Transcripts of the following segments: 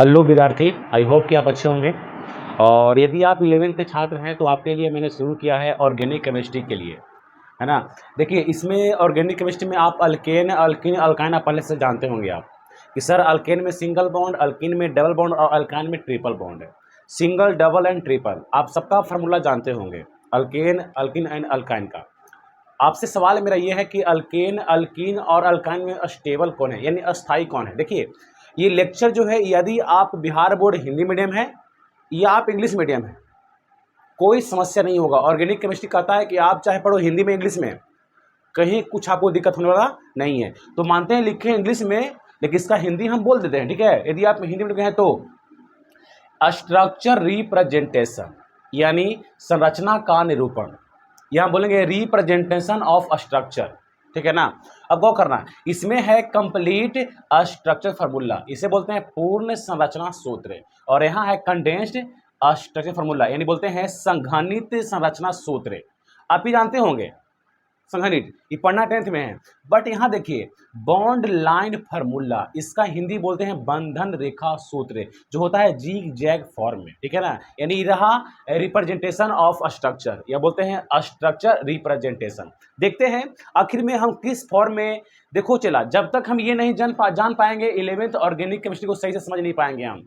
Hello विद्यार्थी, I hope कि आप अच्छे होंगे। और यदि आप 11th के छात्र हैं तो आपके लिए मैंने शुरू किया है ऑर्गेनिक केमिस्ट्री के लिए, है ना। देखिए, इसमें ऑर्गेनिक केमिस्ट्री में आप अल्केन, अल्कीन, अल्काइन आप पहले से जानते होंगे आप कि सर अल्केन में सिंगल बॉन्ड, अल्कीन में डबल बॉन्ड और अल्काइन में ट्रिपल बॉन्ड है। सिंगल, डबल एंड ट्रिपल आप सबका फार्मूला जानते होंगे, अल्केन, अल्कीन एंड अल्काइन का। आपसे सवाल मेरा ये है कि अल्केन, अल्कीन और अल्काइन में स्टेबल कौन है, यानी अस्थाई कौन है। देखिए, ये लेक्चर जो है, यदि आप बिहार बोर्ड हिंदी मीडियम है या आप इंग्लिश मीडियम है, कोई समस्या नहीं होगा। ऑर्गेनिक केमिस्ट्री कहता है कि आप चाहे पढ़ो हिंदी में, इंग्लिश में, कहीं कुछ आपको दिक्कत होने वाला नहीं है। तो मानते हैं लिखे इंग्लिश में, लेकिन इसका हिंदी हम बोल देते हैं, ठीक है। यदि आप हिंदी में लिखे हैं तो स्ट्रक्चर रिप्रेजेंटेशन, यानी संरचना का निरूपण, यहाँ बोलेंगे रिप्रेजेंटेशन ऑफ स्ट्रक्चर, ठीक है ना। अब गौर करना, इसमें है कंप्लीट स्ट्रक्चर फार्मूला, इसे बोलते हैं पूर्ण संरचना सूत्र। और यहाँ है कंडेंस्ड स्ट्रक्चर फार्मूला, यानी बोलते हैं संघनित संरचना सूत्र। आप ही जानते होंगे संघनित, ये पढ़ना 10th में है। बट यहाँ देखिए बॉन्ड लाइन फार्मूला, इसका हिंदी बोलते हैं बंधन रेखा सूत्र, जो होता है जिग जैग फॉर्म में, ठीक है ना। यानी रहा रिप्रेजेंटेशन ऑफ स्ट्रक्चर, या बोलते हैं स्ट्रक्चर रिप्रेजेंटेशन। देखते हैं आखिर में हम किस फॉर्म में, देखो चला, जब तक हम ये नहीं जान पाएंगे 11th ऑर्गेनिक केमिस्ट्री को सही से समझ नहीं पाएंगे हम।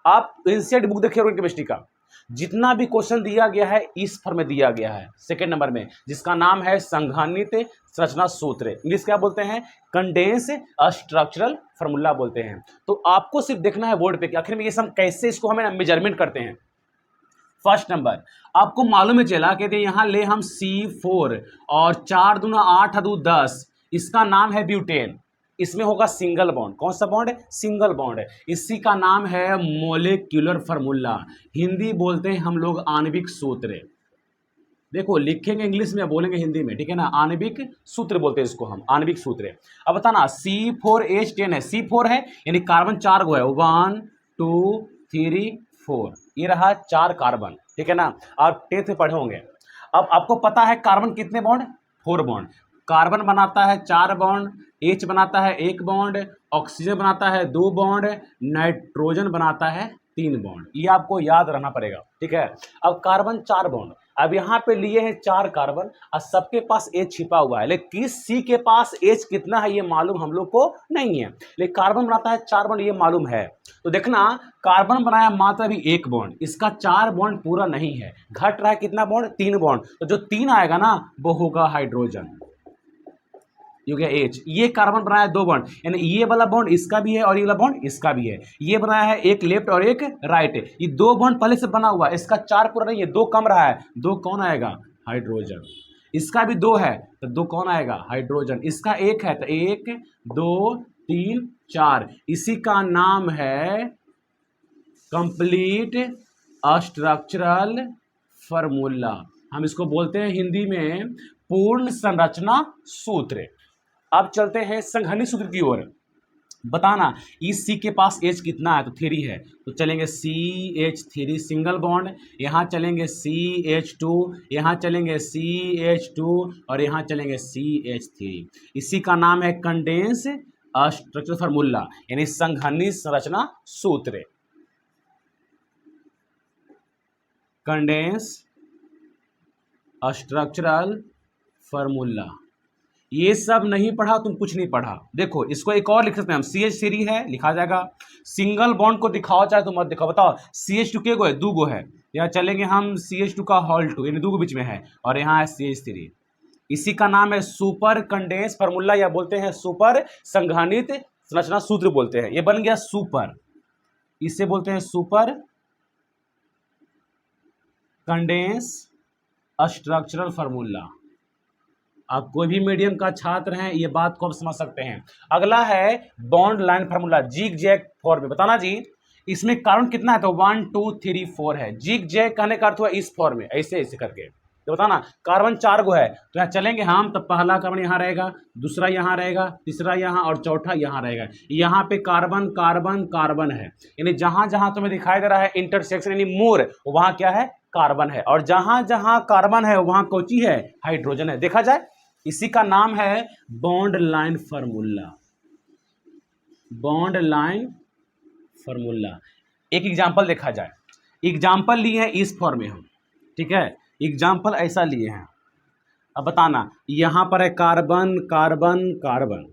आप एनसीईआरटी बुक देखिए ऑर्गेनिक केमिस्ट्री का, जितना भी क्वेश्चन दिया गया है इस फॉर्म में दिया गया है, सेकंड नंबर में, जिसका नाम है संघनित संरचना सूत्र, इंग्लिश क्या बोलते हैं, कंडेंस स्ट्रक्चरल फार्मूला बोलते हैं। तो आपको सिर्फ देखना है बोर्ड पे कि आखिर में ये सब कैसे इसको हमें मेजरमेंट करते हैं। फर्स्ट नंबर, आपको मालूम है चला, कहते हैं यहाँ ले हम C4 और 4 दूना 8 दू 10, इसका नाम है ब्यूटेन। इसमें होगा सिंगल बॉन्ड, कौन सा बॉन्ड है, सिंगल बॉन्ड है। इसी का नाम है मोलेक्युलर फार्मूला, हिंदी बोलते हैं हम लोग आणविक सूत्र। देखो लिखेंगे इंग्लिश में, बोलेंगे हिंदी में, ठीक है ना। आणविक सूत्र बोलते हैं इसको हम, आणविक सूत्र। अब बताना C4H10 है, C4 है यानी कार्बन 4 गो है, 1 2 3 4, ये रहा 4 कार्बन, ठीक है ना। आप 10th में पढ़े होंगे। अब आपको पता है कार्बन कितने बॉन्ड, 4 बॉन्ड। कार्बन बनाता है 4 बॉन्ड, H बनाता है 1 बॉन्ड, ऑक्सीजन बनाता है 2 बॉन्ड, नाइट्रोजन बनाता है 3 बॉन्ड। ये आपको याद रहना पड़ेगा, ठीक है। अब कार्बन 4 बॉन्ड, अब यहाँ पे लिए हैं 4 कार्बन और सबके पास H छिपा हुआ है, लेकिन किस C के पास H कितना है ये मालूम हम लोग को नहीं है, लेकिन कार्बन बनाता है 4 बॉन्ड, ये मालूम है। तो देखना, कार्बन बनाया मात्र अभी 1 बॉन्ड, इसका 4 बॉन्ड पूरा नहीं है, घट रहा है कितना बॉन्ड, 3 बॉन्ड। तो जो 3 आएगा ना वो होगा हाइड्रोजन, ये गया H। ये कार्बन बनाया 2 बॉन्ड, यानी ये वाला बॉन्ड इसका भी है और ये वाला बॉन्ड इसका भी है। ये बनाया है एक लेफ्ट और एक राइट, ये 2 बॉन्ड पहले से बना हुआ है, इसका 4 पूरा नहीं है, 2 कम रहा है, 2 कौन आएगा, हाइड्रोजन। इसका भी 2 है तो 2 कौन आएगा, हाइड्रोजन। इसका 1 है तो 1 2 3 4, इसी का नाम है कंप्लीट स्ट्रक्चरल फार्मूला। हम इसको बोलते हैं हिंदी में पूर्ण संरचना सूत्र। अब चलते हैं संघनित सूत्र की ओर। बताना इस C के पास H कितना है, तो 3 है, तो चलेंगे CH3 सिंगल बॉन्ड, यहाँ चलेंगे CH2, यहाँ चलेंगे CH2 और यहाँ चलेंगे CH3। इसी का नाम है कंडेंस स्ट्रक्चरल फार्मूला, यानी संघनित संरचना सूत्र, कंडेंस स्ट्रक्चरल फार्मूला। ये सब नहीं पढ़ा तुम कुछ नहीं पढ़ा। देखो इसको एक और लिख सकते हैं हम, CH3 है, लिखा जाएगा। सिंगल बॉन्ड को दिखाओ चाहे तो मत दिखाओ, बताओ CH2 के गो है, 2 गो है, यहाँ चलेंगे हम CH2 का होल 2, यानी 2 के बीच में है, और यहाँ है CH3। इसी का नाम है सुपर कंडेंस फार्मूला, या बोलते हैं सुपर संघनित संरचना सूत्र बोलते हैं। ये बन गया सुपर, इसे बोलते हैं सुपर कंडेंस स्ट्रक्चरल फार्मूला। आप कोई भी मीडियम का छात्र हैं ये बात को आप समझ सकते हैं। अगला है bond line formula, zig zag form में। बताना जी इसमें कार्बन कितना है, तो 1 2 3 4 है। जिग जैग कहने का अर्थ हुआ इस फॉर्म में, ऐसे ऐसे करके। तो बताना कार्बन 4 गो है, तो यहाँ चलेंगे हम, तो पहला कार्बन यहाँ रहेगा, दूसरा यहाँ रहेगा, तीसरा यहाँ और चौथा यहाँ रहेगा। यहाँ पे कार्बन कार्बन कार्बन है, यानी जहां जहां तुम्हें दिखाई दे रहा है इंटरसेक्शन यानी मोर, वहां क्या है, कार्बन है, और जहां जहां कार्बन है वहां कौची है, हाइड्रोजन है। देखा जाए इसी का नाम है bond line formula, bond line formula. एक एग्जाम्पल देखा जाए, एग्जाम्पल लिए हैं इस फॉर्म में हम, ठीक है, एग्जाम्पल ऐसा लिए हैं। अब बताना, यहाँ पर है कार्बन कार्बन कार्बन,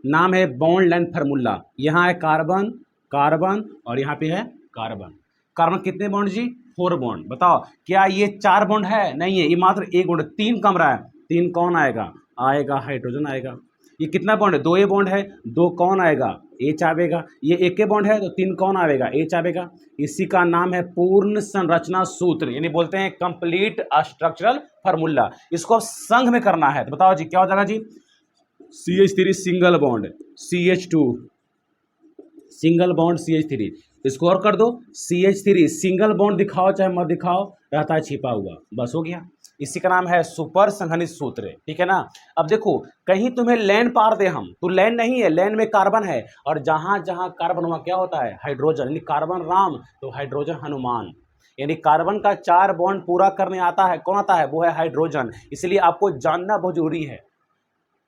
नाम है बॉन्ड लेंथ फार्मूला। यहाँ है कार्बन कार्बन और यहाँ पे है कार्बन। कार्बन कितने बॉन्ड जी? 4 बॉन्ड। बताओ क्या ये 4 बॉन्ड है? नहीं है, ये मात्र 1 बॉन्ड। 3 कम रहा है, 3 कौन आएगा? आएगा हाइड्रोजन आएगा। ये कितना बॉन्ड है? 2 ये बॉन्ड है, 2 कौन आएगा? H आवेगा। ये एक के बॉन्ड है तो 3 कौन आवेगा? H आवेगा। इसी का नाम है पूर्ण संरचना सूत्र, यानी बोलते हैं कंप्लीट स्ट्रक्चरल फार्मूला। इसको अब संघ में करना है तो बताओ जी क्या हो जाएगा जी? CH3 single bond, CH2 single bond CH3। इसको और कर दो, CH3 सिंगल बॉन्ड दिखाओ चाहे मत दिखाओ, रहता है छिपा हुआ, बस हो गया। इसी का नाम है सुपर संघनित सूत्र, ठीक है ना। अब देखो कहीं तुम्हें लैन पार दे हम, तो लैन नहीं है, लैन में कार्बन है, और जहां जहां कार्बन वहां क्या होता है? हाइड्रोजन। यानी कार्बन राम तो हाइड्रोजन हनुमान। यानी कार्बन का 4 बॉन्ड पूरा करने आता है, कौन आता है? वो है हाइड्रोजन। इसलिए आपको जानना बहुत जरूरी है।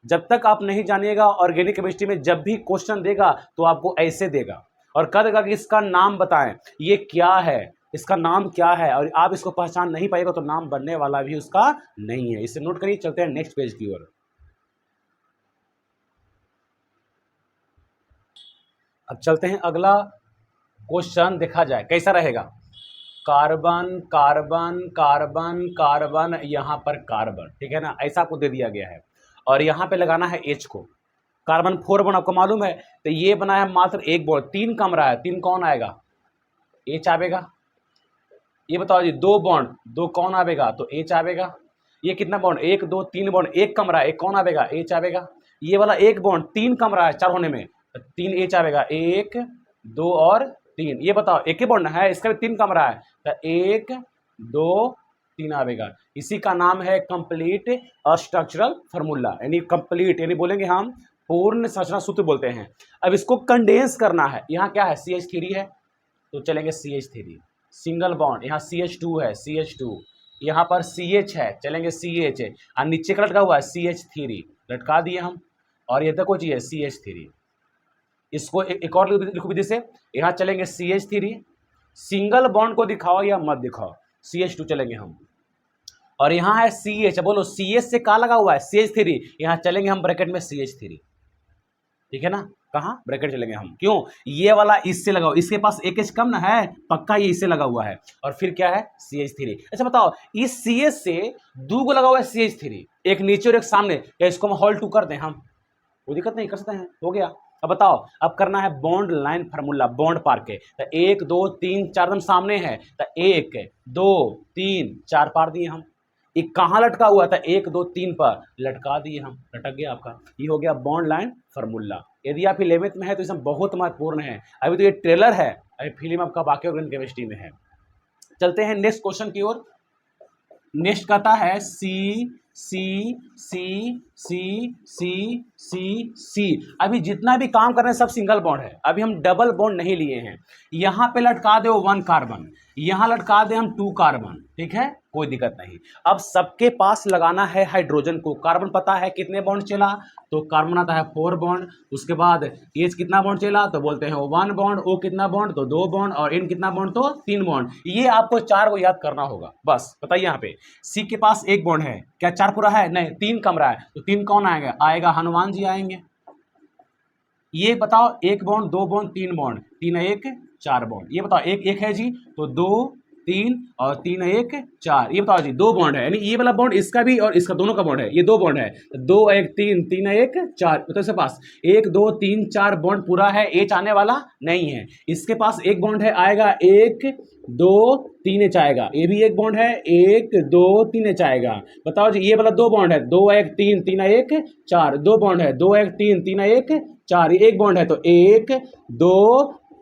जब तक आप नहीं जानिएगा, ऑर्गेनिक केमिस्ट्री में जब भी क्वेश्चन देगा तो आपको ऐसे देगा और कह देगा कि इसका नाम बताएं, ये क्या है, इसका नाम क्या है, और आप इसको पहचान नहीं पाएगा तो नाम बनने वाला भी उसका नहीं है। इसे नोट करिए। चलते हैं नेक्स्ट पेज की ओर। अब चलते हैं अगला क्वेश्चन, देखा जाए कैसा रहेगा। कार्बन कार्बन कार्बन कार्बन, यहां पर कार्बन, ठीक है ना, ऐसा आपको दे दिया गया है, और यहां पे लगाना है H को। कार्बन 4 बॉन्ड आपको मालूम है, तो ये बना है मात्र 1 बॉन्ड, 3 कम रहा है, 3 कौन आएगा? H आवेगा। ये बताओ जी 2 बॉन्ड, 2 कौन आवेगा? तो H आवेगा। ये कितना बॉन्ड? 1 2 3 बॉन्ड, 1 कम रहा है, 1 कौन आवेगा? H आवेगा। ये वाला 1 बॉन्ड 3 कम रहा है 4 होने में, तो 3 H आवेगा। 1 2 और 3। ये बताओ एक ही बॉन्ड है, इसका भी 3 कम रहा है, तो 1 2 3 आवेगा। इसी का नाम है कंप्लीट स्ट्रक्चरल फार्मूला, यानी कंप्लीट, यानी बोलेंगे हम पूर्ण संरचना सूत्र बोलते हैं। अब इसको कंडेंस करना है। यहाँ क्या है? CH3 है, तो चलेंगे CH3 सिंगल बॉन्ड। यहाँ CH2 है, CH2, यहाँ पर CH है, चलेंगे CH है, और नीचे का लटका हुआ है CH3, लटका दिए हम, और ये तक कोई चीज है CH3। इसको एक और लिखो विधि से, यहाँ चलेंगे CH3 सिंगल बॉन्ड को दिखाओ या मत दिखाओ, CH2 चलेंगे हम, और यहाँ है CH, बोलो CH से क्या लगा हुआ है? CH3, यहाँ चलेंगे हम ब्रैकेट में CH3, ठीक है ना। कहाँ? ब्रैकेट चलेंगे हम, क्यों? ये वाला इससे लगा हुआ, इसके पास एक H कम ना है, पक्का ये इससे लगा हुआ है, और फिर क्या है? CH3। अच्छा बताओ, इस CH से 2 को लगा हुआ है CH3, एक नीचे और एक सामने, क्या इसको हम होल 2 कर दें हम? कोई दिक्कत नहीं, कर सकते हैं, हो गया। अब बताओ, अब करना है बॉन्ड लाइन फार्मूला, बॉन्ड पार के, तो 1 2 3 4 एकदम सामने है, तो 1 2 3 4 पार दिए हम। एक कहाँ लटका हुआ था? 1 2 3 पर लटका दिए हम, लटक गया आपका। ये हो गया बॉन्ड लाइन फार्मूला। यदि आप 11th में है तो इसमें बहुत महत्वपूर्ण है। अभी तो ये ट्रेलर है, अभी फिल्म आपका बाकी ऑर्गेनिक केमिस्ट्री में है। चलते हैं नेक्स्ट क्वेश्चन की ओर। नेक्स्ट कहता है C C C C C C C। अभी जितना भी काम कर रहे हैं सब सिंगल बॉन्ड है, अभी हम डबल बॉन्ड नहीं लिए हैं। यहाँ पे लटका दो 1 कार्बन, यहाँ लटका दे हम 2 कार्बन, ठीक है, कोई दिक्कत नहीं। अब सबके पास लगाना है हाइड्रोजन को। कार्बन पता है कितने बॉन्ड चला, तो कार्बन आता है 4 बॉन्ड, उसके बाद H कितना बॉन्ड चला, तो बोलते हैं 1 बॉन्ड, O कितना बॉन्ड, तो 2 बॉन्ड, और N कितना बॉन्ड, तो 3 बॉन्ड। ये आपको 4 को याद करना होगा बस। बताइए यहाँ पे C के पास 1 बॉन्ड है, क्या 4 पूरा है? नहीं, 3 कम रहा है, तो 3 कौन आएगा? आएगा हनुमान जी आएंगे। ये बताओ 1 बॉन्ड 2 बॉन्ड 3 बॉन्ड, 3 1 4 बॉन्ड। ये बताओ 1 1 है जी, तो 2 3 और 3 1 4। ये बताओ जी 2 बॉन्ड है, यानी ये वाला बॉन्ड इसका भी और इसका दोनों का बॉन्ड है, ये 2 बॉन्ड है, 2 1 3 3 1 4। तो इसके पास 1 2 3 4 बॉन्ड पूरा है, H आने वाला नहीं है। इसके पास 1 बॉन्ड है, आएगा 1 2 3 H आएगा। ये भी 1 बॉन्ड है, 1 2 3 H आएगा। बताओ जी ये वाला 2 बॉन्ड है, 2 1 3 3 1 4। 2 बॉन्ड है, 2 1 3 3 1 4। ये 1 बॉन्ड है, तो 1 2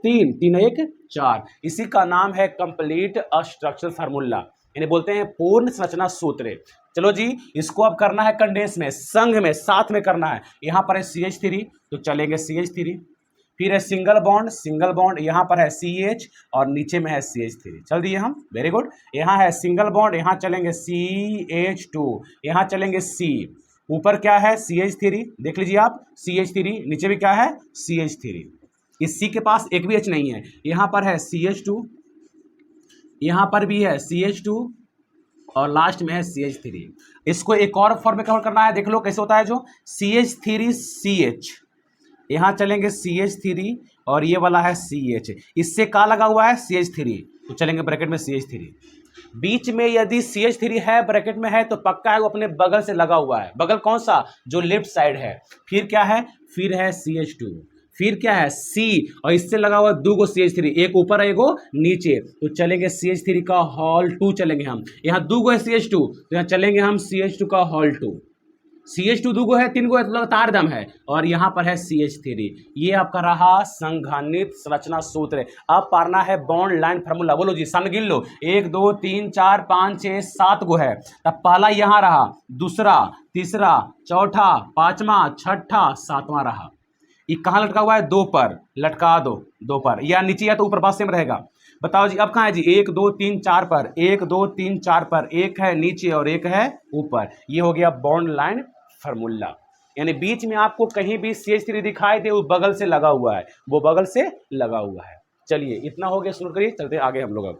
3 3 1 4। इसी का नाम है कंप्लीट स्ट्रक्चरल फार्मूला, यानी बोलते हैं पूर्ण संरचना सूत्र। चलो जी, इसको अब करना है कंडेंस में, संघ में, साथ में करना है। यहाँ पर है CH3, तो चलेंगे CH3, फिर है सिंगल बॉन्ड, यहाँ पर है CH और नीचे में है CH3, चल दिए हम, वेरी गुड। यहाँ है सिंगल बॉन्ड, यहाँ चलेंगे CH2, यहाँ चलेंगे C, ऊपर क्या है CH3, देख लीजिए आप CH3, नीचे भी क्या है CH3। इस C के पास एक भी H नहीं है, यहाँ पर है CH2, यहाँ पर भी है CH2 और लास्ट में है CH3। इसको एक और फॉर्म में कवर करना है, देख लो कैसे होता है। जो CH3CH, यहाँ चलेंगे CH3 और ये वाला है CH, इससे का लगा हुआ है CH3, तो चलेंगे ब्रैकेट में CH3। बीच में यदि CH3 है ब्रैकेट में है तो पक्का है वो अपने बगल से लगा हुआ है। बगल कौन सा? जो लेफ्ट साइड है। फिर क्या है? फिर है CH2, फिर क्या है C, और इससे लगा हुआ दो गो CH3, एक ऊपर है एक नीचे, तो चलेंगे CH3 का होल 2 चलेंगे हम। यहाँ दो गो है CH2 तो यहाँ चलेंगे हम CH2 का होल 2। CH2 दो गो है, तीन गो है तो लगातार दम है, और यहाँ पर है CH3। ये आपका रहा संघनित संरचना सूत्र। अब पारना है बॉन्ड लाइन फार्मूला। बोलो जी, सामने गिन लो, 1 2 3 4 5 6 7 गो है। तब पहला यहाँ रहा, दूसरा, तीसरा, चौथा, पांचवा, छठा, सातवां रहा। ये कहाँ लटका हुआ है? 2 पर, लटका दो 2 पर, या नीचे या तो ऊपर, बात सेम रहेगा। बताओ जी अब कहाँ है जी? 1 2 3 4 पर, 1 2 3 4 पर, एक है नीचे और एक है ऊपर। ये हो गया बॉन्ड लाइन फार्मूला। यानी बीच में आपको कहीं भी CH3 दिखाई दे, वो बगल से लगा हुआ है, वो बगल से लगा हुआ है। चलिए इतना हो गया, शुरू करिए, चलते आगे हम लोग। अब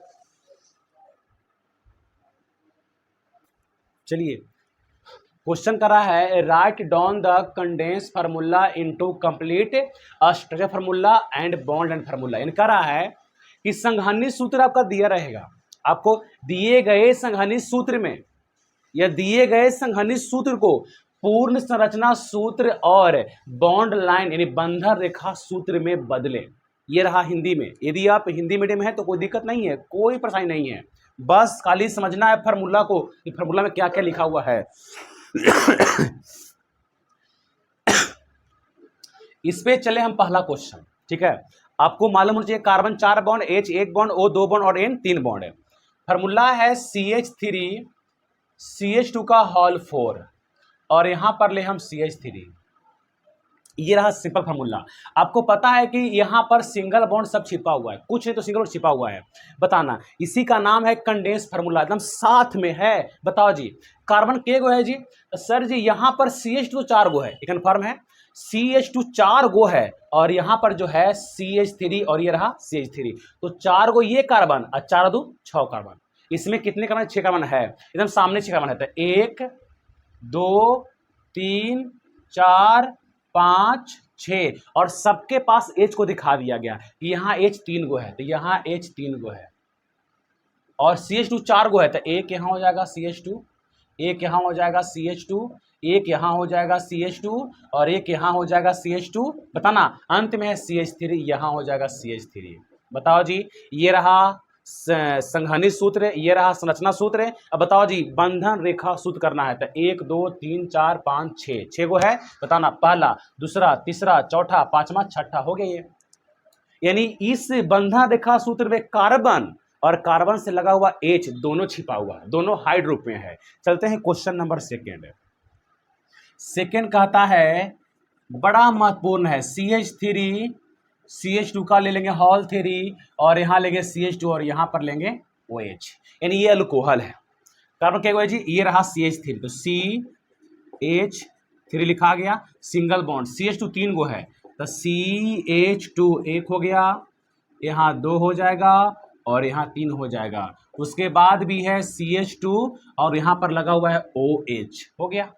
चलिए क्वेश्चन करा है, right down the condense formula into complete structure formula and bond line formula. इन करा है कि संघानी सूत्र आपका दिया रहेगा, आपको दिए गए संघानी सूत्र में या दिए गए संघानी सूत्र को पूर्ण संरचना सूत्र और बॉन्ड लाइन यानी बंधन रेखा सूत्र में बदले। ये रहा हिंदी में। यदि आप हिंदी मीडियम है तो कोई दिक्कत नहीं है, कोई परेशानी नहीं है, बस खाली समझना है फार्मूला को, कि फार्मूला में क्या क्या लिखा हुआ है। इस पे चले हम पहला क्वेश्चन, ठीक है। आपको मालूम होना चाहिए carbon 4 bond, H 1 bond, O 2 bond और N 3 बॉन्ड है। फार्मूला है CH3 CH2 का होल 4 और यहां पर ले हम CH3। ये रहा सिंपल फार्मूला। आपको पता है कि यहां पर सिंगल बॉन्ड सब छिपा हुआ है, कुछ नहीं तो सिंगल बॉन्ड छिपा हुआ है। बताना, इसी का नाम है कंडेंस फार्मूला, एकदम साथ में है। बताओ जी कार्बन के गो है जी? सर जी यहां पर CH2 4 गो है, ये कन्फर्म है। CH2 4 गो है और यहां पर जो है CH3 और ये रहा CH3, तो 4 गो ये कार्बन और 4 2 6 कार्बन। इसमें कितने कार्बन? 6 कार्बन है, एकदम सामने 6 कार्बन है। तो 1 2 3 4 5 6 और सबके पास H को दिखा दिया गया, यहाँ H 3 गो है तो यहाँ H 3 गो है, और CH2 4 गो है तो एक यहाँ हो जाएगा CH2, एक यहाँ हो जाएगा CH2, एक यहाँ हो जाएगा CH2 और एक यहाँ हो जाएगा CH2। बताना, अंत में है CH3, यहाँ हो जाएगा CH3। बताओ जी ये रहा संघनित सूत्र, ये रहा संरचना सूत्र। अब बताओ जी बंधन रेखा सूत्र करना है तो 1 2 3 4 5 6 गो है। बताना, पहला, दूसरा, तीसरा, चौथा, पांचवा, छठा, हो गया ये। यानी इस बंधन रेखा सूत्र में कार्बन और कार्बन से लगा हुआ H दोनों छिपा हुआ है, दोनों हाइड रूप में है। चलते हैं क्वेश्चन नंबर सेकेंड। सेकेंड कहता है, बड़ा महत्वपूर्ण है, CH3 CH2 का ले लेंगे होल 3 और यहाँ लेंगे CH2 और यहाँ पर लेंगे OH, यानी ये अल्कोहल है। कार्बन क्या हुआ जी? ये रहा CH3, तो CH3 लिखा गया। सिंगल बॉन्ड CH2 3 गो है तो CH2 एक हो गया, यहाँ 2 हो जाएगा और यहाँ 3 हो जाएगा। उसके बाद भी है CH2 और यहाँ पर लगा हुआ है OH, हो गया।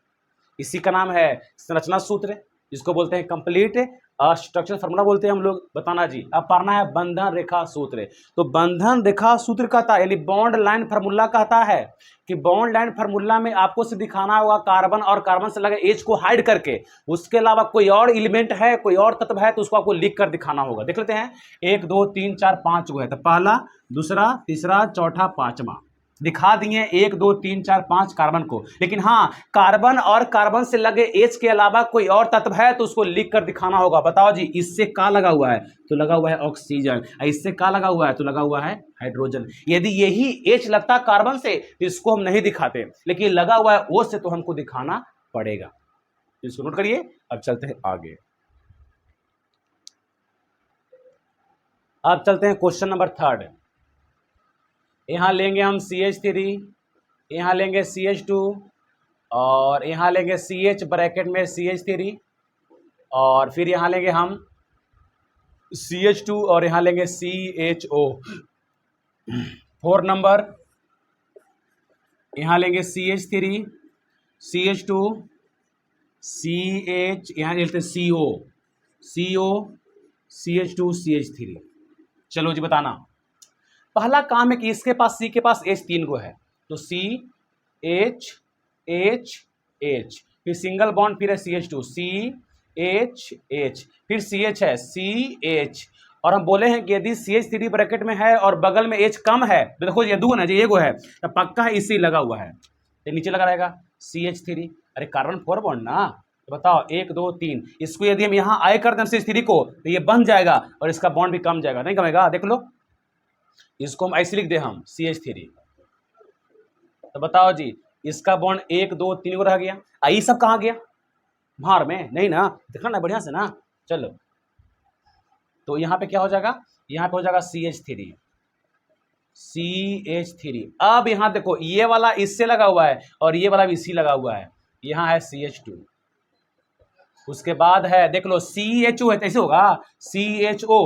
इसी का नाम है संरचना सूत्र, जिसको बोलते हैं कंप्लीट स्ट्रक्चर फार्मूला बोलते हैं हम लोग। बताना जी अब पढ़ना है बंधन रेखा सूत्र। तो बंधन रेखा सूत्र कहता है यानी बॉन्ड लाइन फार्मूला कहता है कि बॉन्ड लाइन फार्मूला में आपको से दिखाना होगा कार्बन और कार्बन से लगे H को हाइड करके, उसके अलावा कोई और एलिमेंट है, कोई और तत्व है तो उसको आपको लिख कर दिखाना होगा। देख लेते हैं, 1 2 3 4 5 गो है तो पहला, दूसरा, तीसरा, चौथा, पांचवा दिखा दिए 1 2 3 4 5 कार्बन को। लेकिन हाँ, कार्बन और कार्बन से लगे H के अलावा कोई और तत्व है तो उसको लिख कर दिखाना होगा। बताओ जी इससे का लगा हुआ है? तो लगा हुआ है ऑक्सीजन। इससे का लगा हुआ है? तो लगा हुआ है हाइड्रोजन। यदि यही H लगता कार्बन से तो इसको हम नहीं दिखाते, लेकिन लगा हुआ है O से तो हमको दिखाना पड़ेगा। इसको नोट करिए। अब चलते हैं आगे। अब चलते हैं क्वेश्चन नंबर थर्ड। यहाँ लेंगे हम CH3, यहाँ लेंगे CH2 और यहाँ लेंगे CH ब्रैकेट में CH3 और फिर यहाँ लेंगे हम CH2 और यहाँ लेंगे CHO। 4 नंबर यहाँ लेंगे CH3, CH2, CH, यहाँ लेते हैं CO, CO, CH2, CH3। चलो जी बताना। पहला काम है कि इसके पास C के पास H 3 को है, तो C H H H, फिर सिंगल बॉन्ड, फिर है CH2 C H H, फिर CH है CH, और हम बोले हैं कि यदि CH3 ब्रैकेट में है और बगल में H कम है तो देखो ये दो ना, ये एगो है तो पक्का है इसी लगा हुआ है, ये नीचे लगा रहेगा CH3। अरे कार्बन 4 बॉन्ड ना, तो बताओ 1 2 3, इसको यदि हम यहाँ आई कर दें CH3 को तो ये बन जाएगा और इसका बॉन्ड भी कम जाएगा, नहीं कमेगा। देख लो, इसको हम ऐसे लिख दे हम CH3, तो बताओ जी इसका बॉन्ड 1 2 3 को रह गया, ये सब कहाँ गया, भार में नहीं ना, देखना ना बढ़िया से ना। चलो तो यहाँ पे क्या हो जाएगा, यहाँ पे हो जाएगा CH3, CH3। अब यहाँ देखो ये वाला इससे लगा हुआ है और ये वाला भी इसी लगा हुआ है, यहाँ है CH2, उसके बाद है देख लो CHO है, कैसे होगा CHO।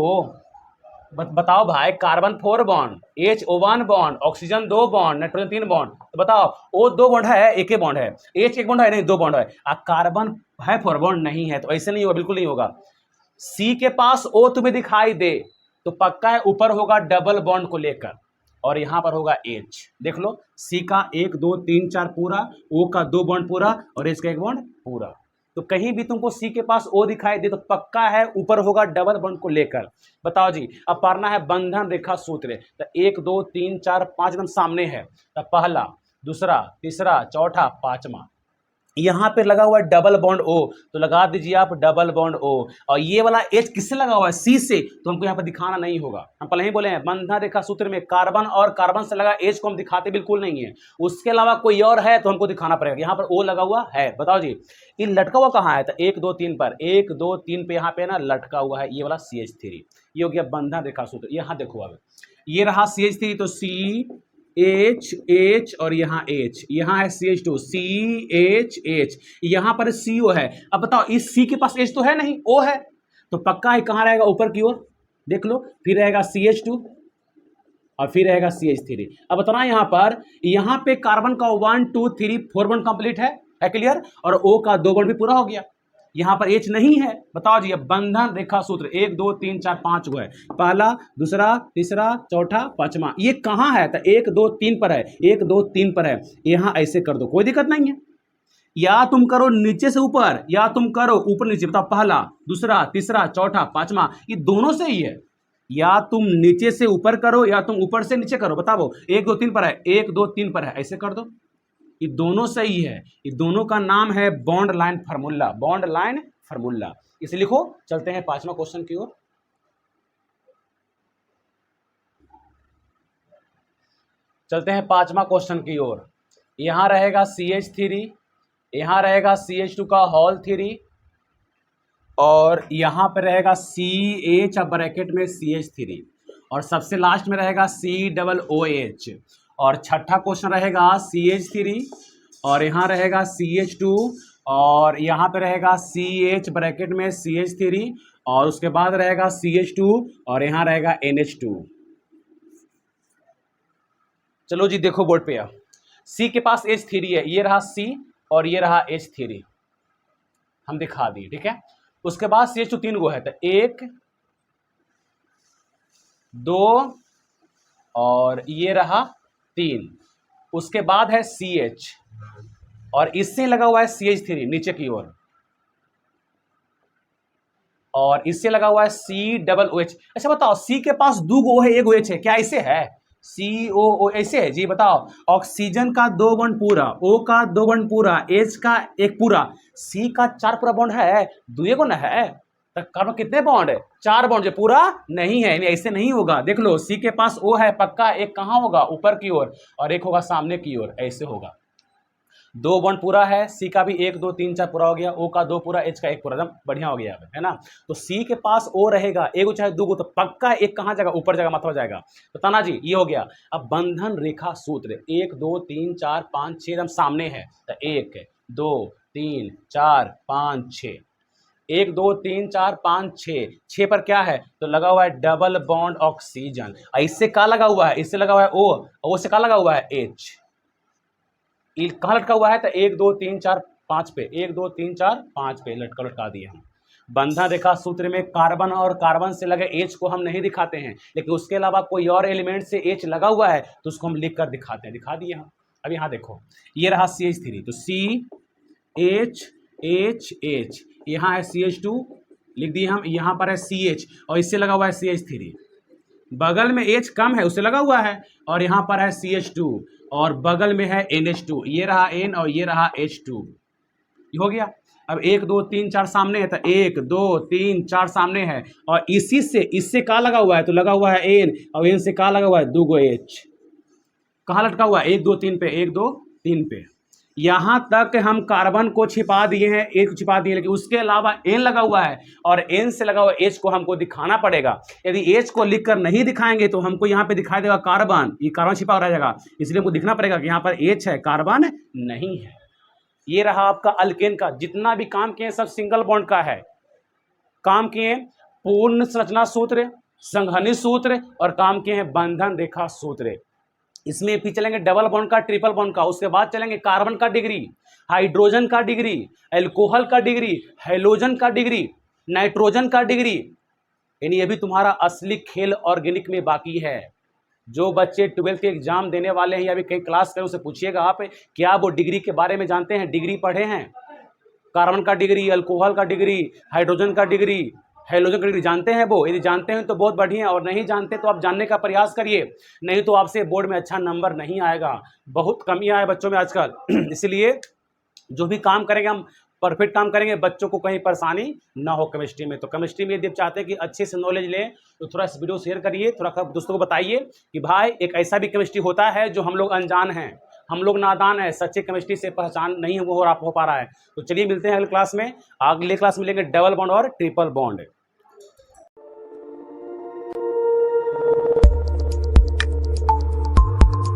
बताओ भाई, carbon 4 bond, HO1 bond, oxygen 2 bond, nitrogen 3 bond, तो बताओ O 2 बॉन्ड है, एक ही बॉन्ड है, H 1 बॉन्ड है, नहीं 2 बॉन्ड है, कार्बन है 4 बॉन्ड नहीं है, तो ऐसे नहीं होगा, बिल्कुल नहीं होगा। C के पास O तुम्हें दिखाई दे तो पक्का है ऊपर होगा डबल बॉन्ड को लेकर और यहां पर होगा H। देख लो C का 1 2 3 4 पूरा, O का 2 बॉन्ड पूरा और H का 1 बॉन्ड पूरा, तो कहीं भी तुमको C के पास O दिखाई दे तो पक्का है ऊपर होगा डबल बॉन्ड को लेकर। बताओ जी, अब पढ़ना है बंधन रेखा सूत्र, तो 1 2 3 4 5 एकदम सामने है, तो पहला दूसरा तीसरा चौथा पांचवा, यहां पे लगा हुआ है डबल बॉन्ड O, तो लगा दीजिए आप डबल बॉन्ड O, और ये वाला H किससे लगा हुआ है C से, तो हमको यहाँ पर दिखाना नहीं होगा। हम पहले ही बोले हैं बंधन रेखा सूत्र में कार्बन और कार्बन से लगा H को हम दिखाते बिल्कुल नहीं है, उसके अलावा कोई और है तो हमको दिखाना पड़ेगा। यहाँ पर O लगा हुआ है, बताओ जी ये लटका हुआ कहाँ है, तो 1 2 3 पर, 1 2 3 पे यहाँ पे ना लटका हुआ है ये वाला CH3, ये हो गया बंधन रेखा सूत्र। यहाँ देखो अब ये रहा CH3, तो C H H और यहाँ H, यहाँ है CH2 C H H, यहाँ पर CO है। अब बताओ इस C के पास H तो है नहीं, O है, तो पक्का है कहाँ रहेगा ऊपर की ओर, देख लो, फिर रहेगा CH2 और फिर रहेगा CH3। अब बताना यहाँ पे कार्बन का 1 2 3 4 बॉन्ड कंप्लीट है क्लियर, और O का 2 बॉन्ड भी पूरा हो गया, यहाँ पर H नहीं है। बताओ जी अब बंधन रेखा सूत्र 1 2 3 4 5 को है, पहला दूसरा तीसरा चौथा पांचवा, ये कहाँ है, तो 1 2 3 पर है, 1 2 3 पर है, यहाँ ऐसे कर दो, कोई दिक्कत नहीं है। या तुम करो नीचे से ऊपर या तुम करो ऊपर नीचे, बताओ पहला दूसरा तीसरा चौथा पांचवा, ये दोनों से ही है, या तुम नीचे से ऊपर करो या तुम ऊपर से नीचे करो। बताओ 1 2 3 पर है, 1 2 3 पर है, ऐसे कर दो, ये दोनों सही है, ये दोनों का नाम है bond line formula, bond line formula, इसे लिखो। चलते हैं पांचवा क्वेश्चन की ओर। चलते हैं पांचवा क्वेश्चन की ओर। यहां रहेगा CH3, यहां रहेगा CH2 का होल 3 और यहां पर रहेगा CH ब्रैकेट में CH3 और सबसे लास्ट में रहेगा COOH, और छठा क्वेश्चन रहेगा CH3 और यहाँ रहेगा CH2 और यहाँ पे रहेगा CH ब्रैकेट में CH3 और उसके बाद रहेगा CH2 और यहाँ रहेगा NH2। चलो जी देखो बोर्ड पे, C के पास H3 है, ये रहा C और ये रहा H3, हम दिखा दिए ठीक है। उसके बाद CH2 3 गो है, तो 1 2 और ये रहा 3, उसके बाद है CH और इससे लगा हुआ है CH3 नीचे की ओर और इससे लगा हुआ है COOH। अच्छा बताओ C के पास 2 गो है, 1 OH है, क्या ऐसे है COO ऐसे है जी? बताओ ऑक्सीजन का 2 बॉन्ड पूरा, O का 2 बॉन्ड पूरा, H का 1 पूरा, C का 4 पूरा बॉन्ड है, 2 को ना है, तो कार्बन कितने बॉन्ड है, 4 बॉन्ड, जो पूरा नहीं है, ऐसे नहीं होगा। देख लो C के पास O है पक्का, एक कहाँ होगा ऊपर की ओर और एक होगा सामने की ओर, ऐसे होगा। 2 बॉन्ड पूरा है, C का भी 1 2 3 4 पूरा हो गया, O का 2 पूरा, H का 1 पूरा, एकदम बढ़िया हो गया है ना। तो C के पास O रहेगा, 1 चाहे 2 तो पक्का एक कहाँ जाएगा, ऊपर जाएगा, माथा जाएगा। तो ताना जी ये हो गया। अब बंधन रेखा सूत्र 1 2 3 4 5 6 एकदम सामने है, तो 1 2 3 4 5 6, 1 2 3 4 5 6, 6 पर क्या है तो लगा हुआ है डबल बॉन्ड ऑक्सीजन। इससे क्या लगा हुआ है, इससे लगा हुआ है ओ से क्या लगा हुआ है H। कहाँ लटका हुआ है तो 1 2 3 4 5 पे, 1 2 3 4 5 पे लटका दिए हम। बंधन रेखा सूत्र में कार्बन और कार्बन से लगे H को हम नहीं दिखाते हैं, लेकिन उसके अलावा कोई और एलिमेंट से H लगा हुआ है तो उसको हम लिख कर दिखाते हैं, दिखा दिए हम। अब यहाँ देखो ये रहा CH3, तो CH, यहाँ है CH2 लिख दिए हम, यहाँ पर है CH और इससे लगा हुआ है CH3, बगल में H कम है उससे लगा हुआ है, और यहाँ पर है CH2 और बगल में है NH2, ये रहा N और ये रहा H2, ये हो गया। अब 1 2 3 4 सामने है तो 1 2 3 4 सामने है, और इसी से इससे क्या लगा हुआ है तो लगा हुआ है N, और N से क्या लगा हुआ है 2 H। कहाँ लटका हुआ है 1 2 3 पे, 1 2 3 पे। यहाँ तक हम कार्बन को छिपा दिए हैं, H को छिपा दिए, लेकिन उसके अलावा N लगा हुआ है और N से लगा हुआ H को हमको दिखाना पड़ेगा। यदि H को लिखकर नहीं दिखाएंगे तो हमको यहाँ पे दिखाई देगा कार्बन, ये कार्बन छिपा रह जाएगा, इसलिए हमको दिखना पड़ेगा कि यहाँ पर H है, कार्बन नहीं है। ये रहा आपका अल्केन का, जितना भी काम किए सब सिंगल बॉन्ड का है। काम किए पूर्ण संरचना सूत्र, संघनित सूत्र और काम किए हैं बंधन रेखा सूत्र। इसमें फिर चलेंगे डबल बॉन्ड का, ट्रिपल बॉन्ड का, उसके बाद चलेंगे कार्बन का डिग्री, हाइड्रोजन का डिग्री, एल्कोहल का डिग्री, हेलोजन का डिग्री, नाइट्रोजन का डिग्री। यानी अभी तुम्हारा असली खेल ऑर्गेनिक में बाकी है। जो बच्चे 12th के एग्जाम देने वाले हैं या भी कहीं क्लास करें, उसे पूछिएगा आप क्या वो डिग्री के बारे में जानते हैं, डिग्री पढ़े हैं, कार्बन का डिग्री, अल्कोहल का डिग्री, हाइड्रोजन का डिग्री, हेलोजन का डिग्री जानते हैं वो? यदि जानते हैं तो बहुत बढ़िया, और नहीं जानते तो आप जानने का प्रयास करिए, नहीं तो आपसे बोर्ड में अच्छा नंबर नहीं आएगा। बहुत कमी आए बच्चों में आजकल इसलिए जो भी काम करेंगे हम परफेक्ट काम करेंगे, बच्चों को कहीं परेशानी ना हो केमिस्ट्री में। तो केमिस्ट्री में यदि आप चाहते हैं कि अच्छे से नॉलेज लें तो थोड़ा इस वीडियो शेयर करिए, थोड़ा दोस्तों को बताइए कि भाई एक ऐसा भी केमिस्ट्री होता है जो हम लोग अनजान हैं, हम लोग नादान है, सच्चे केमिस्ट्री से पहचान नहीं हो पा रहा है। तो चलिए मिलते हैं अगले क्लास में, अगले क्लास में मिलेंगे डबल बॉन्ड और ट्रिपल बॉन्ड।